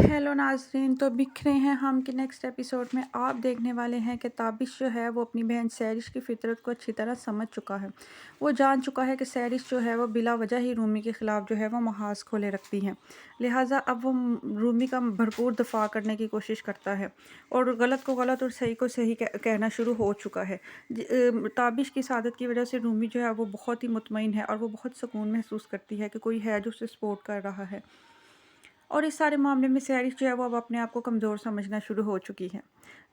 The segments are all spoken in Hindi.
हेलो नाज़रीन। तो बिखरे हैं हम कि नेक्स्ट एपिसोड में आप देखने वाले हैं कि ताबिश जो है वो अपनी बहन सैरिश की फ़ितरत को अच्छी तरह समझ चुका है। वो जान चुका है कि सैरिश जो है वो बिला वजह ही रूमी के ख़िलाफ़ जो है वो महाज़ खोले रखती हैं। लिहाजा अब वो रूमी का भरपूर दफ़ा करने की कोशिश करता है और गलत को गलत और सही को सही कहना शुरू हो चुका है। ताबिश की इस आदत की वजह से रूमी जो है वो बहुत ही मुतमईन है और वो बहुत सुकून महसूस करती है कि कोई है जो उसे सपोर्ट कर रहा है। और इस सारे मामले में सैरिश जो है वो अब अपने आप को कमज़ोर समझना शुरू हो चुकी है।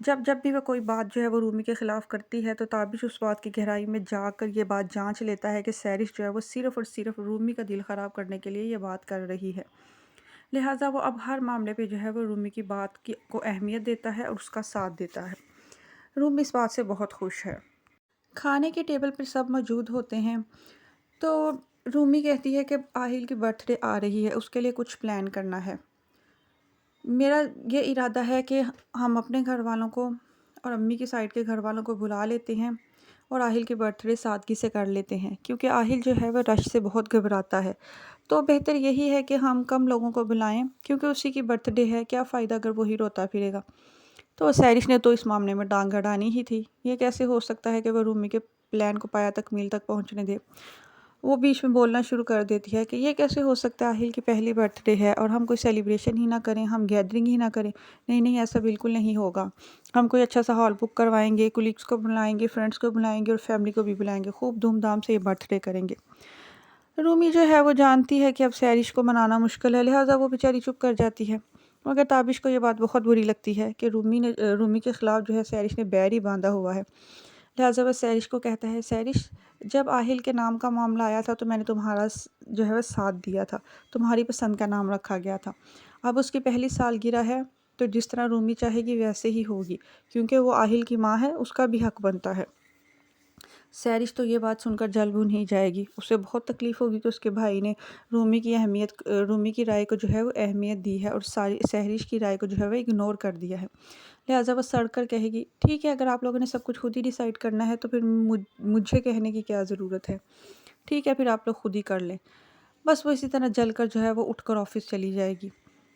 जब जब भी वह कोई बात जो है वो रूमी के ख़िलाफ़ करती है तो ताबिश उस बात की गहराई में जाकर ये बात जांच लेता है कि सैरिश जो है वो सिर्फ़ और सिर्फ़ रूमी का दिल ख़राब करने के लिए ये बात कर रही है। लिहाजा वो अब हर मामले पे जो है वो रूमी की बात की को अहमियत देता है और उसका साथ देता है। रूमी इस बात से बहुत खुश है। खाने के टेबल पर सब मौजूद होते हैं तो रूमी कहती है कि आहिल की बर्थडे आ रही है, उसके लिए कुछ प्लान करना है। मेरा ये इरादा है कि हम अपने घर वालों को और अम्मी की साइड के घर वालों को बुला लेते हैं और आहिल की बर्थडे सादगी से कर लेते हैं, क्योंकि आहिल जो है वह रश से बहुत घबराता है। तो बेहतर यही है कि हम कम लोगों को बुलाएं, क्योंकि उसी की बर्थडे है, क्या फ़ायदा अगर वही रोता फिरेगा। तो सैरिश ने तो इस मामले में टांग अड़ानी ही थी। ये कैसे हो सकता है कि वह रूमी के प्लान को पाया तकमील तक पहुंचने दे। वो बीच में बोलना शुरू कर देती है कि ये कैसे हो सकता है, आहिल की पहली बर्थडे है और हम कोई सेलिब्रेशन ही ना करें, हम गैदरिंग ही ना करें। नहीं नहीं, ऐसा बिल्कुल नहीं होगा। हम कोई अच्छा सा हॉल बुक करवाएंगे, कुलीग्स को बुलाएंगे, फ्रेंड्स को बुलाएंगे और फैमिली को भी बुलाएंगे, खूब धूमधाम से ये बर्थडे करेंगे। रूमी जो है वो जानती है कि अब सैरिश को मनाना मुश्किल है, लिहाजा वो बेचारी चुप कर जाती है। मगर ताबिश को ये बात बहुत बुरी लगती है कि रूमी के ख़िलाफ़ जो है सैरिश ने बैर ही बांधा हुआ है। लिहाजा वह सैरिश को कहता है, सैरिश, जब आहिल के नाम का मामला आया था तो मैंने तुम्हारा जो है वह साथ दिया था, तुम्हारी पसंद का नाम रखा गया था। अब उसकी पहली सालगिरह है तो जिस तरह रूमी चाहेगी वैसे ही होगी, क्योंकि वो आहिल की माँ है, उसका भी हक बनता है। सैरिश तो ये बात सुनकर जल भुन ही जाएगी। उसे बहुत तकलीफ़ होगी कि उसके भाई ने रूमी की राय को जो है वो अहमियत दी है और सारी सैरिश की राय को जो है वो इग्नोर कर दिया है। लिहाजा वो सड़ कर कहेगी, ठीक है, अगर आप लोगों ने सब कुछ खुद ही डिसाइड करना है तो फिर मुझे कहने की क्या ज़रूरत है। ठीक है, फिर आप लोग खुद ही कर लें। बस वो इसी तरह जल कर जो है वो उठकर ऑफ़िस चली जाएगी।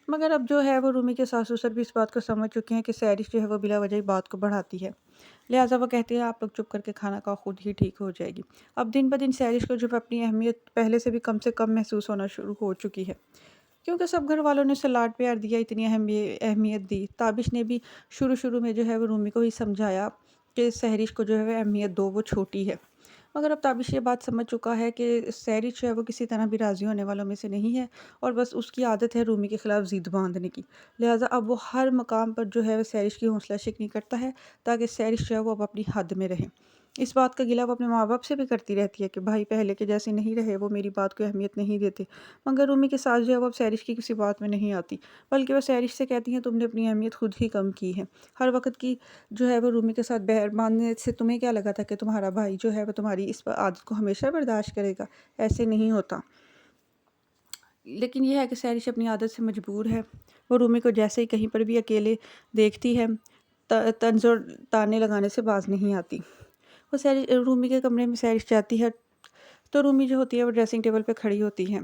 मगर अब जो है वो रूमी के सास-ससुर भी इस बात को समझ चुके हैं कि सैरिश जो है वो बिला वजह ही बात को बढ़ाती है। लिहाजा वो कहती है, आप लोग चुप करके खाना खाओ, खुद ही ठीक हो जाएगी। अब दिन ब दिन सैरिश को जो है अपनी अहमियत पहले से कम महसूस होना शुरू हो चुकी है, क्योंकि सब घर वालों ने उसे लाड प्यार दिया, इतनी अहमियत दी। ताबिश ने भी शुरू-शुरू में जो है वो रूमी को ही समझाया कि सैरिश को जो है वो अहमियत दो, वो छोटी है। मगर अब ताबिश ये बात समझ चुका है कि सैरिश जो है वो किसी तरह भी राज़ी होने वालों में से नहीं है और बस उसकी आदत है रूमी के ख़िलाफ़ ज़िद बाँधने की। लिहाजा अब वो हर मकाम पर जो है वो सैरिश की हौसला शिकनी करता है, ताकि सैरिश जो है वो अब अपनी हद में रहे। इस बात का गिला वो अपने माँ-बाप से भी करती रहती है कि भाई पहले के जैसे नहीं रहे, वो मेरी बात को अहमियत नहीं देते। मगर रूमी के सास जो है वो अब सैरिश की किसी बात में नहीं आती, बल्कि वो सैरिश से कहती हैं, तुमने अपनी अहमियत खुद ही कम की है। हर वक़्त की जो है वो रूमी के साथ बैर बाँधने से तुम्हें क्या लगा था कि तुम्हारा भाई जो है वो तुम्हारी इस आदत को हमेशा बर्दाश्त करेगा? ऐसे नहीं होता। लेकिन ये है कि सैरिश अपनी आदत से मजबूर है। वो रूमी को जैसे ही कहीं पर भी अकेले देखती है, तंज़ और ताने लगाने से बाज़ नहीं आती। वो रूमी के कमरे में सैरिश जाती है तो रूमी जो होती है वो ड्रेसिंग टेबल पे खड़ी होती है।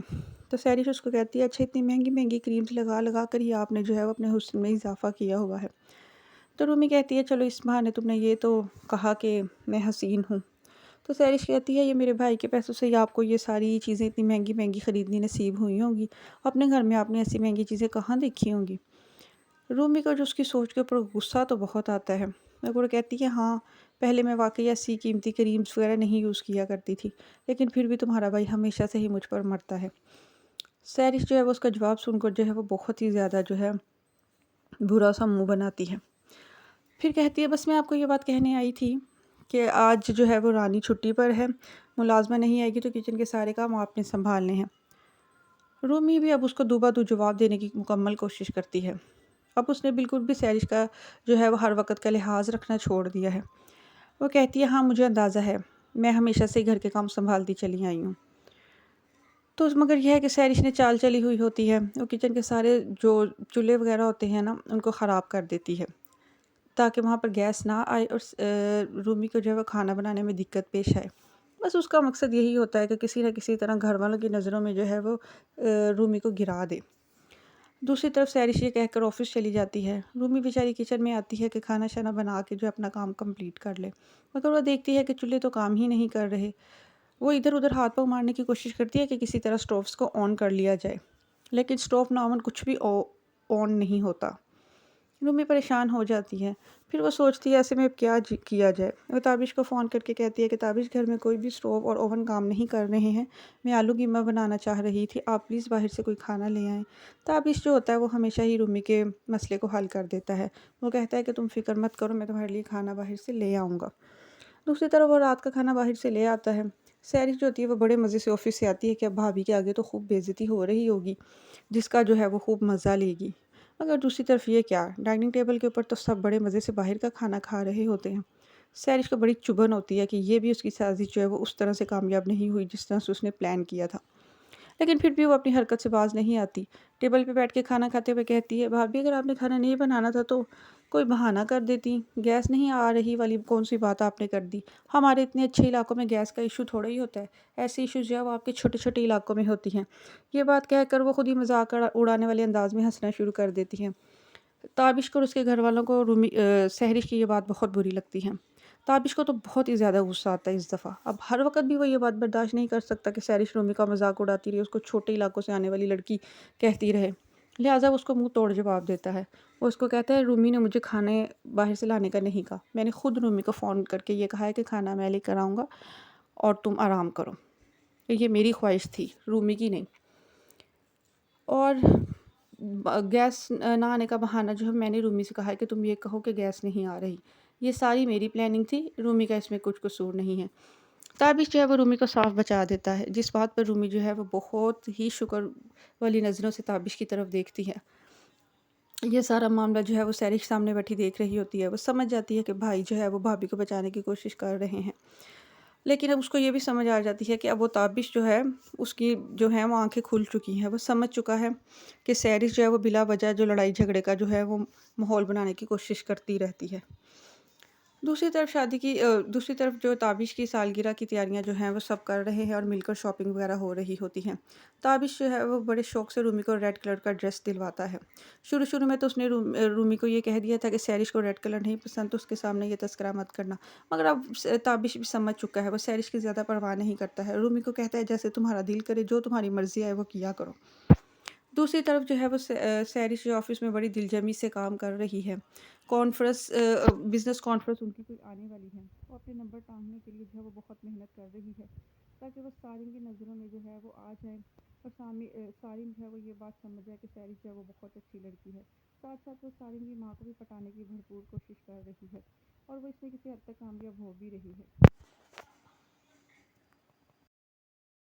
तो सैरिश उसको कहती है, अच्छा, इतनी महँगी-महँगी क्रीम्स लगा-लगा कर ही आपने जो है वो अपने हुस्न में इज़ाफ़ा किया हुआ है। तो रूमी कहती है, चलो इस बहाने तुमने ये तो कहा कि मैं हसीन हूँ। तो सैरिश कहती है, ये मेरे भाई के पैसों से ही आपको ये सारी चीज़ें इतनी महँगी-महँगी खरीदनी नसीब हुई होंगी। अपने घर में आपने ऐसी महँगी चीज़ें कहाँ देखी होंगी। रूमी को जो उसकी सोच के ऊपर गुस्सा तो बहुत आता है। मगर वो कहती है, हाँ, पहले मैं वाक़ई ऐसी कीमती क्रीम्स वग़ैरह नहीं यूज़ किया करती थी, लेकिन फिर भी तुम्हारा भाई हमेशा से ही मुझ पर मरता है। सैरिश जो है वो उसका जवाब सुनकर जो है वो बहुत ही ज़्यादा जो है बुरा-सा मुँह बनाती है। फिर कहती है, बस मैं आपको ये बात कहने आई थी कि आज जो है वो रानी छुट्टी पर है, मुलाज़िमा नहीं आएगी तो किचन के सारे काम आपने सँभालने हैं। रूमी भी अब उसको दुबा-दू जवाब देने की मुकम्मल कोशिश करती है। अब उसने बिल्कुल भी सैरिश का जो है वो हर वक़्त का लिहाज़ रखना छोड़ दिया है। वो कहती है, हाँ, मुझे अंदाज़ा है, मैं हमेशा से ही घर के काम सँभालती चली आई हूँ। तो मगर ये है कि सैरिश ने चाल चली हुई होती है, वो किचन के सारे जो चूल्हे वग़ैरह होते हैं ना, उनको ख़राब कर देती है, ताकि वहाँ पर गैस ना आए और रूमी को जो है वो खाना बनाने में दिक्कत पेश आए। बस उसका मकसद यही होता है कि किसी न किसी तरह घर वालों की नज़रों में जो है वो रूमी को गिरा दे। दूसरी तरफ सैरिश ये कहकर ऑफिस चली जाती है। रूमी बेचारी किचन में आती है कि खाना शाना बना के जो अपना काम कंप्लीट कर ले, मगर वह देखती है कि चूल्हे तो काम ही नहीं कर रहे। वो इधर उधर हाथ पाँव मारने की कोशिश करती है कि किसी तरह स्टोव्स को ऑन कर लिया जाए, लेकिन स्टोव ना ऑन कुछ भी ऑन नहीं होता। रूमी परेशान हो जाती है। फिर वो सोचती है ऐसे में अब क्या किया जाए। वो ताबिश को फ़ोन करके कहती है कि ताबिश, घर में कोई भी स्टोव और ओवन काम नहीं कर रहे हैं। मैं आलू कीमा बनाना चाह रही थी, आप प्लीज़ बाहर से कोई खाना ले आएँ। ताबिश जो होता है वो हमेशा ही रूमी के मसले को हल कर देता है। वो कहता है कि तुम फ़िक्र मत करो, मैं तुम्हारे लिए खाना बाहर से ले आऊँगा। दूसरी तरफ वो रात का खाना बाहर से ले आता है। सैरिश जो होती है वो बड़े मज़े से ऑफ़िस से आती है कि अब भाभी के आगे तो खूब बेइज़्ज़ती हो रही होगी, जिसका जो है वो खूब मज़ा लेगी। मगर दूसरी तरफ ये क्या, डाइनिंग टेबल के ऊपर तो सब बड़े मज़े से बाहर का खाना खा रहे होते हैं। सैरिश को बड़ी चुभन होती है कि ये भी उसकी साज़िश जो है वो उस तरह से कामयाब नहीं हुई जिस तरह से उसने प्लान किया था। लेकिन फिर भी वो अपनी हरकत से बाज़ नहीं आती। टेबल पे बैठ के खाना खाते हुए कहती है, भाभी अगर आपने खाना नहीं बनाना था तो कोई बहाना कर देती। गैस नहीं आ रही वाली कौन-सी बात आपने कर दी। हमारे इतने अच्छे इलाकों में गैस का इश्यू थोड़ा ही होता है। ऐसे इश्यूज़ जो है वो आपके छोटे-छोटे इलाकों में होती हैं। ये बात कहकर वो खुद ही मज़ाक उड़ाने वाले अंदाज़ में हँसना शुरू कर देती हैं। ताबिश को और उसके घरवालों को सहरिश की ये बात बहुत बुरी लगती है। ताबिश को तो बहुत ही ज़्यादा गुस्सा आता है इस दफ़ा। अब हर वक़्त भी वो ये बात बर्दाश्त नहीं कर सकता कि सहरिश रूमी का मज़ाक उड़ाती रही, उसको छोटे इलाकों से आने वाली लड़की कहती रहे। लिहाज़ा वो उसको मुँह तोड़ जवाब देता है। वो उसको कहता है, रूमी ने मुझे खाने बाहर से लाने का नहीं कहा। मैंने खुद रूमी को फ़ोन करके ये कहा है कि खाना मैं लेकर आऊँगा और तुम आराम करो। ये मेरी ख़्वाहिश थी, रूमी की नहीं। और गैस ना आने का बहाना जो है मैंने रूमी से कहा है कि तुम ये कहो कि गैस नहीं आ रही। ये सारी मेरी प्लानिंग थी, रूमी का इसमें कुछ कसूर नहीं है। ताबिश जो है वो रूमी को साफ बचा देता है, जिस बात पर रूमी जो है वो बहुत ही शुक्र वाली नज़रों से ताबिश की तरफ देखती है। ये सारा मामला जो है वो सैरिश सामने बैठी देख रही होती है। वो समझ जाती है कि भाई जो है वो भाभी को बचाने की कोशिश कर रहे हैं। लेकिन अब उसको ये भी समझ आ जाती है कि अब वो ताबिश जो है, उसकी जो है वो आँखें खुल चुकी हैं। वो समझ चुका है कि सैरिश जो है वो बिला वजह जो लड़ाई झगड़े का जो है वो माहौल बनाने की कोशिश करती रहती है। दूसरी तरफ जो ताबिश की सालगिरह की तैयारियां जो हैं वो सब कर रहे हैं और मिलकर शॉपिंग वगैरह हो रही होती हैं। ताबिश जो है वो बड़े शौक से रूमी को रेड कलर का ड्रेस दिलवाता है। शुरू-शुरू में तो उसने रूमी को ये कह दिया था कि सैरिश को रेड कलर नहीं पसंद, तो उसके सामने ये तज़किरा मत करना। मगर अब ताबिश भी समझ चुका है, वो सैरिश की ज़्यादा परवाह नहीं करता है। रूमी को कहता है जैसे तुम्हारा दिल करे, जो तुम्हारी मर्ज़ी आए वो किया करो। दूसरी तरफ जो है वो सैरिश जो ऑफ़िस में बड़ी दिलजमी से काम कर रही है। बिज़नेस कॉन्फ्रेंस उनकी कोई आने वाली है। वो अपने नंबर टाँगने के लिए जो है वो बहुत मेहनत कर रही है, ताकि वो सारिन की नज़रों में जो है वो आ जाए और सारिन जो है वो ये बात समझ जाए कि सैरिश जो है वो बहुत अच्छी लड़की है। साथ-साथ वो सारिन की माँ को भी पटाने की भरपूर कोशिश कर रही है और वो इसमें किसी हद तक कामयाब हो भी रही है।